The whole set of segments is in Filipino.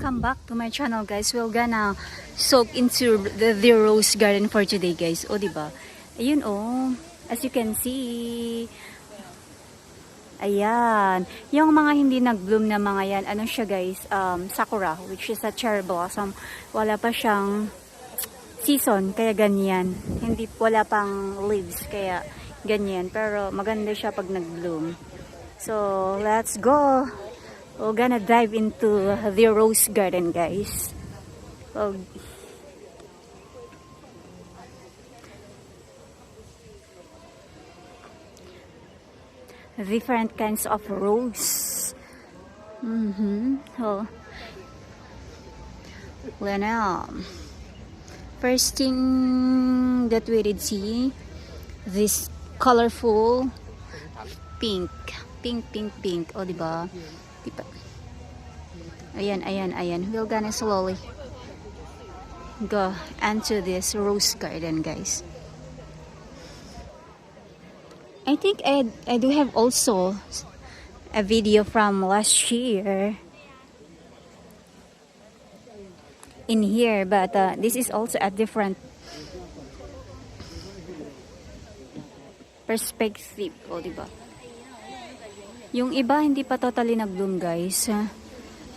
welcome back to my channel, guys. We're gonna soak into the rose garden for today, guys. O, diba? Ayun, oh. As you can see. Ayan. Yung mga hindi nag-bloom na mga yan, ano siya, guys? Sakura, which is a cherry blossom. Wala pa siyang season, kaya ganyan. Wala pang leaves, kaya ganyan. Pero maganda siya pag nag-bloom. So, let's go. We're gonna dive into the rose garden, guys. So, different kinds of rose. Oh, well, now, first thing that we did see, this colorful pink. Pink. O, diba? Ayan. We're gonna slowly go into this rose garden, guys. I think I do have also a video from last year in here, but this is also a different perspective. O, diba? Yung iba hindi pa totally nag-bloom, guys.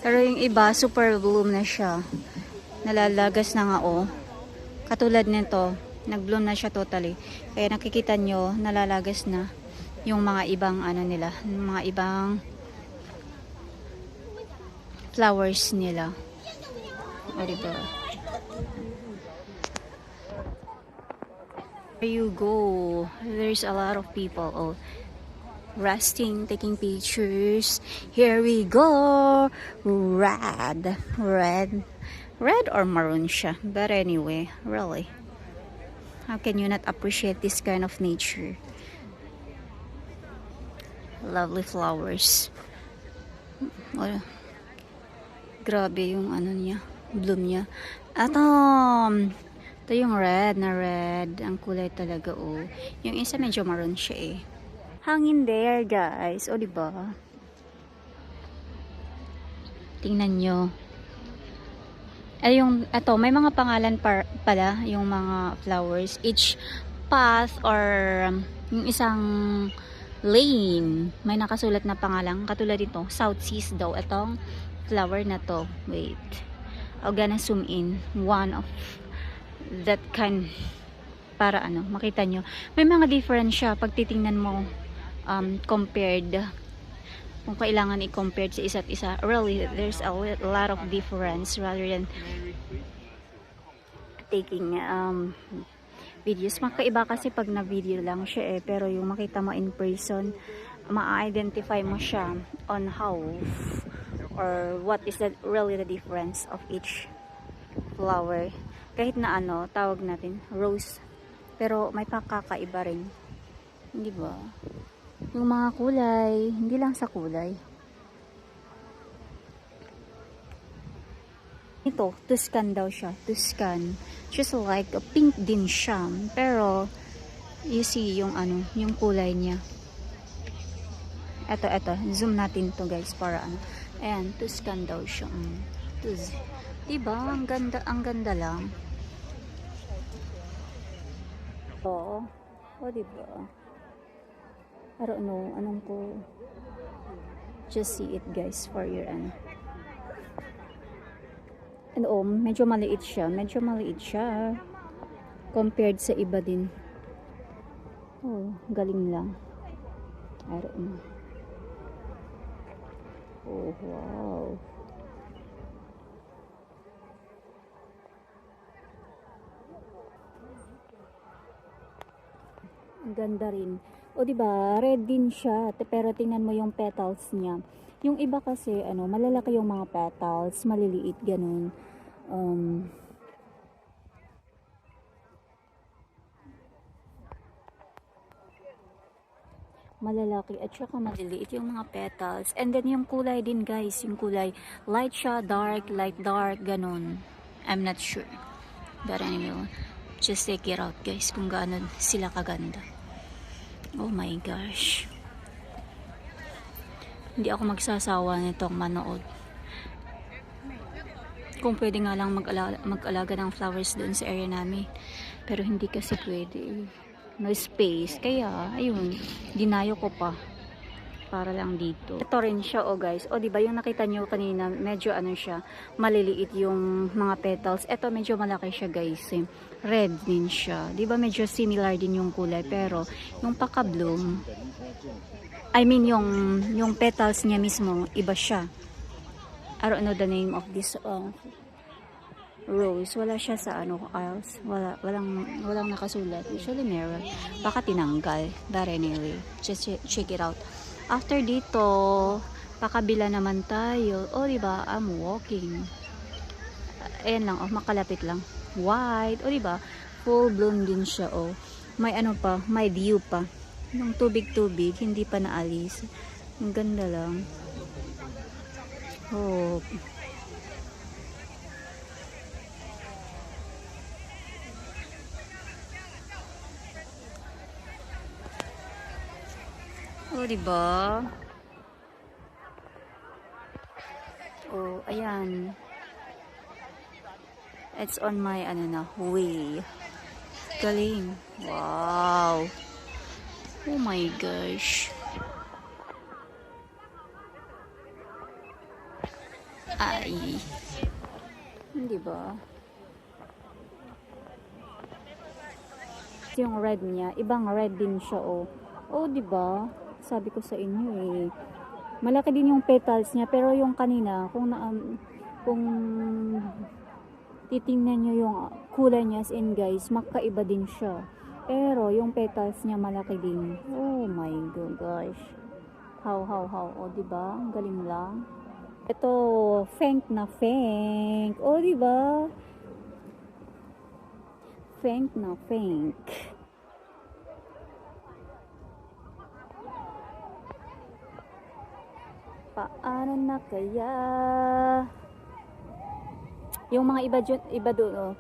Pero yung iba super bloom na siya. Nalalagas na nga, oh. Katulad nito, nag-bloom na siya totally. Kaya nakikita nyo, nalalagas na yung mga ibang ano nila, yung mga ibang flowers nila. O, diba? There you go. There's a lot of people, oh, resting, taking pictures. Here we go. Red or maroon siya, but anyway, really, how can you not appreciate this kind of nature? Lovely flowers. Oh, grabe yung ano niya, bloom niya. At ito yung red. Ang kulay talaga, oh. Yung isa medyo maroon siya, eh. Hangin there, guys. O, diba? Tingnan nyo. Ay, ito, may mga pangalan pala, yung mga flowers. Each path or yung isang lane, may nakasulat na pangalan. Katulad dito, South Seas daw. Itong flower na to. Wait. I'm gonna zoom in. One of that kind. Para ano, makita nyo. May mga difference siya pag titingnan mo. Compared, kung kailangan i-compare sa isa't isa, really there's a lot of difference rather than taking videos. Makaiba kasi pag na video lang siya, eh, pero yung makita mo in person, ma-identify mo siya on how or what is really the difference of each flower. Kahit na ano, tawag natin rose, pero may pakakaiba rin, di ba? Yung mga kulay, hindi lang sa kulay. Ito, Tuscan daw siya. Tuscan. Just like a pink din siya. Pero, you see yung ano, yung kulay niya. Ito. Zoom natin to, guys, para ano. Ayan, Tuscan daw siya. Diba? Ang ganda lang. Oo. O, diba? I don't know, anong ko. Just see it, guys, for your ano. And oh, medyo maliit siya. Compared sa iba din. Oh, galing lang. I don't know. Oh, wow. Ang ganda rin. O, diba, red din siya, pero tingnan mo yung petals niya. Yung iba kasi, ano, malalaki yung mga petals, maliliit, ganun. Malalaki at saka maliliit yung mga petals. And then yung kulay din, guys, yung kulay, light siya, dark, light dark, ganun. I'm not sure. But anyway, just take it out, guys, kung gaano sila kaganda. Oh my gosh. Hindi ako magsasawa nitong manood. Kung pwede nga lang mag-alaga ng flowers doon sa area namin. Pero hindi kasi pwede. No space. Kaya, ayun, dinayo ko pa. Para lang dito. Ito rin siya, oh guys. Oh, diba yung nakita nyo kanina, medyo ano siya, maliliit yung mga petals. Ito medyo malaki siya, guys. Red din siya. Diba medyo similar din yung kulay, pero yung paka-bloom, I mean yung petals niya mismo, iba siya. I don't know the name of this rose. Wala siya sa ano, aisles. Walang nakasulat. Usually meron. Baka tinanggal. But anyway, just check it out. After dito, pakabila naman tayo. Oh, diba? I'm walking. Ayan lang, oh, makalapit lang. White. Oh, diba? Full bloom din siya, oh. May ano pa, may view pa. Yung tubig-tubig, hindi pa naalis. Ang ganda lang. Oh. Oh, diba? Oh, ayan. It's on my, ano na, way. Galing. Wow. Oh my gosh. Ay. Diba? Yung red niya, ibang red din siya, oh. Oh, diba? Sabi ko sa inyo, eh. Malaki din yung petals niya, pero yung kanina, kung titingnan nyo yung kulay niya, as in guys, magkaiba din siya. Pero yung petals niya malaki din. Oh my god, gosh. How. Oh, diba? Ang galing lang. Ito, Feng na Feng. Oh, diba? Feng na Feng. Paano na kaya? Yung mga iba doon, oh,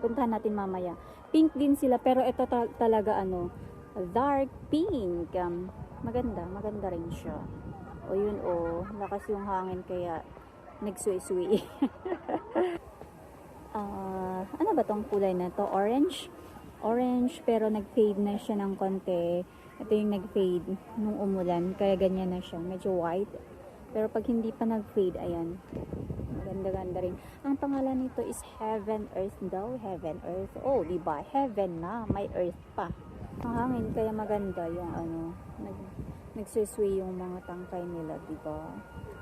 puntahan natin mamaya. Pink din sila, pero ito talaga ano, dark pink. Maganda rin siya. O yun, oh, lakas yung hangin kaya nagsuwi-suwi. Ano ba tong kulay na to? Orange? Orange, pero nag-fade na siya ng konti. Ito yung nag-fade nung umulan, kaya ganyan na siya. Medyo white. Pero pag hindi pa nag-fade, ayan. Maganda-ganda rin. Ang pangalan nito is Heaven Earth daw. Heaven Earth. Oh, diba? Heaven na. May earth pa. Ang hangin, kaya maganda yung ano. Nagsuswi yung mga tangkay nila, diba?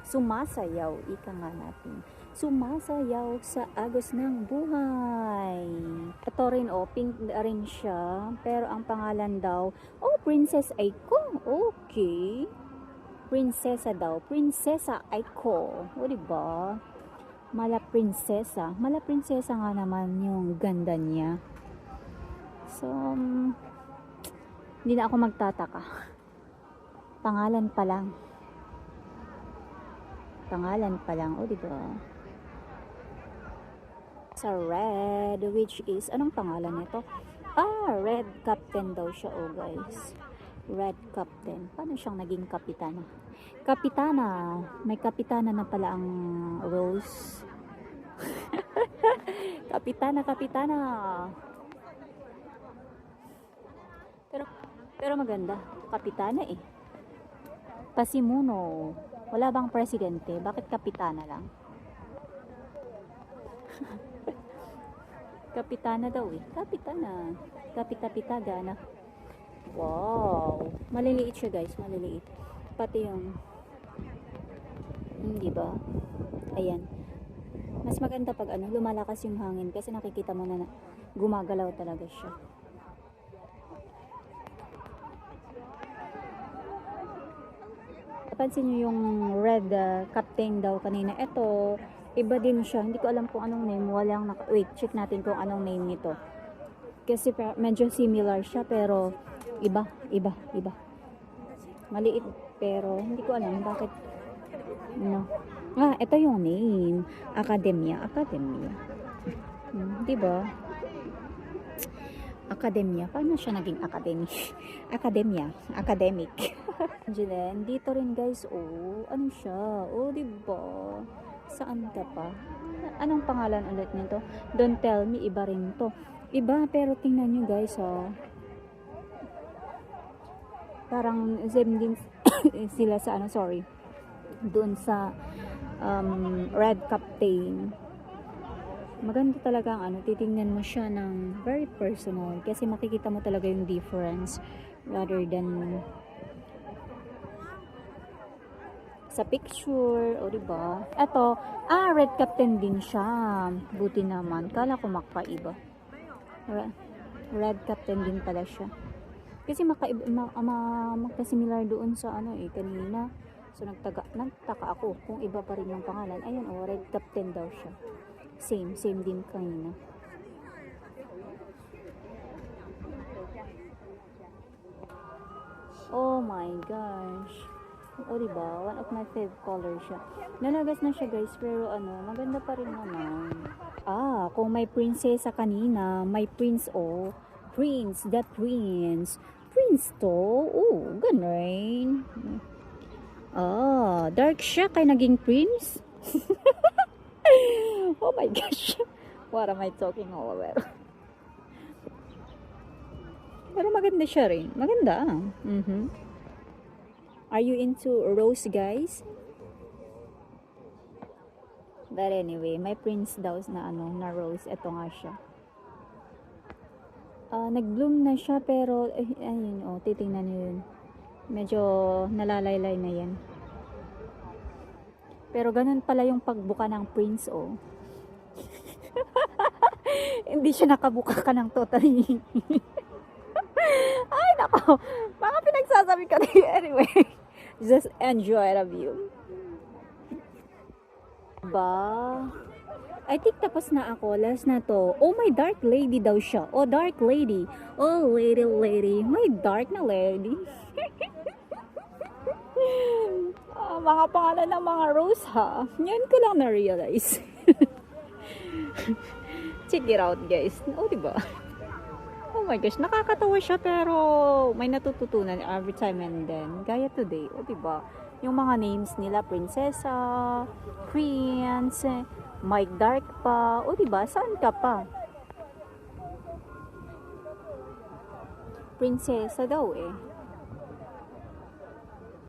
Sumasayaw. Ika nga natin. Sumasayaw sa agos ng buhay. Ito rin, oh, pink rin siya. Pero ang pangalan daw, oh, Princess Aiko. Okay. Prinsesa daw. Prinsesa Aiko. O, diba? Mala prinsesa. Mala prinsesa nga naman yung ganda niya. So, hindi na ako magtataka. Pangalan pa lang. Pangalan pa lang. O, diba? Sa red, which is, anong pangalan nito? Red Captain daw siya, oh guys. Red Captain. Paano siyang naging kapitana? Kapitana. May kapitana na pala ang Rose. Kapitana. Pero maganda. Kapitana eh. Pasimuno. Wala bang presidente? Bakit kapitana lang? Kapitana daw eh. Kapitana. Kapitagana. Wow. Maliliit siya guys. Maliliit. Pati yung di ba? Ayan. Mas maganda pag ano, lumalakas yung hangin kasi nakikita mo na gumagalaw talaga siya. Napansin nyo yung red captain daw kanina. Ito, iba din siya. Hindi ko alam kung anong name. Wait, check natin kung anong name nito. Kasi medyo similar siya pero iba. Maliit pero hindi ko alam bakit. No. Ito yung name. Academia. Diba? Academia. Paano siya naging academy? Academic. Angelen, dito rin guys, oh, ano siya? Oh, diba? Saan ka pa? Anong pangalan ulit nito? Don't tell me, iba rin to. Iba, pero tingnan nyo guys, ha. Parang same din sila sa ano, sorry. Doon sa Red Captain. Maganda talaga ang ano, titingnan mo siya ng very personal kasi makikita mo talaga yung difference rather than sa picture, o diba? Eto, Red Captain din siya. Buti naman. Kala ko magkaiba. Red Captain din pala siya. Kasi magka-similar doon sa ano kanina. So nagtaka ako kung iba pa rin yung pangalan. Ayun, Red Captain daw siya. Same din kanina. Oh my gosh. O diba? One of my favorite color siya. Nalagas na siya guys, pero ano, maganda pa rin naman. Kung may prinsesa kanina, may prince Prince, that prince. Prince to? Oh, ganun. Dark siya kaya naging prince? Oh my gosh. What am I talking over? Pero maganda siya rin. Maganda. Are you into rose, guys? But anyway, may prince daw na na rose. Ito nga siya. Nag-bloom na siya pero ayun, titingnan niyo yun. Medyo nalalaylay na yan. Pero ganun pala yung pagbuka ng prince, Hindi siya nakabuka ka ng totally. Ay, nako. Baka pinagsasabi ka na yun. Anyway, just enjoy the view. I think tapos na ako. Last na to. Oh, my dark lady daw siya. Oh, dark lady. Oh, lady. My dark na lady. Mga pangalan ng mga rose, ha? Yan ko lang na-realize. Check it out, guys. Oh, diba? Oh my gosh, nakakatawa siya pero may natututunan every time and then. Gaya today, diba? Yung mga names nila, prinsesa, prince, Mike Dark pa, diba? Saan ka pa? Prinsesa daw